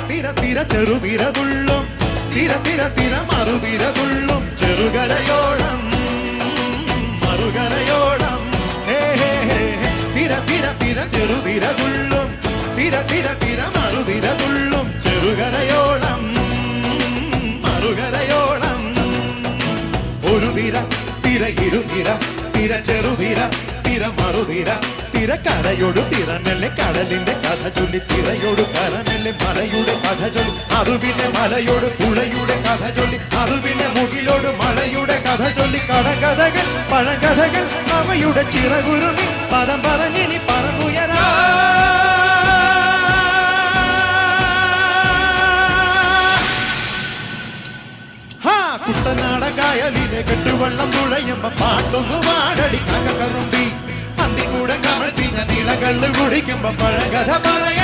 തിര തിര ചെറുതിര തുള്ളും തിര തിര തിര മറുതിര തുള്ളും ചെറുകരയോളം മറുകരയോളം ഹേ ഹേ ഹേ തിര തിര തിര ചെറുതിര തുള്ളും തിര തിര തിര മറുതിര തുള്ളും ചെറുകരയോളം മറുകരയോളം ഒരു തിര തിര ഇരുതിര തിര ചെറുതിര തിര മറുതിര തിര കരയോട് തിരമല്ലേ കടലിന്റെ കഥ ചൊല്ലി തിരയോട് കരമല്ലേ മലയുടെ കഥ ചൊല്ലി അതു പിന്നെ മലയോട് പുഴയുടെ കഥ ചൊല്ലി അതു പിന്നെ മുകിലോട് മഴയുടെ കഥ ചൊല്ലി കടകഥകൾ പഴകഥകൾ അവയുടെ ചിറകുരുമി പദം പറഞ്ഞിനി പറന്നുയരാ കുട്ടനാടകായലിലെ കെട്ടുവള്ളം തുഴയുമ്പോ പാട്ടൊന്നു വാടടി കറുമ്പി അന്തിക്കൂടെ കമഴ്ത്തി ഞാൻ ഇളകള്ള് കുടിക്കുമ്പോ പഴകഥ പറയ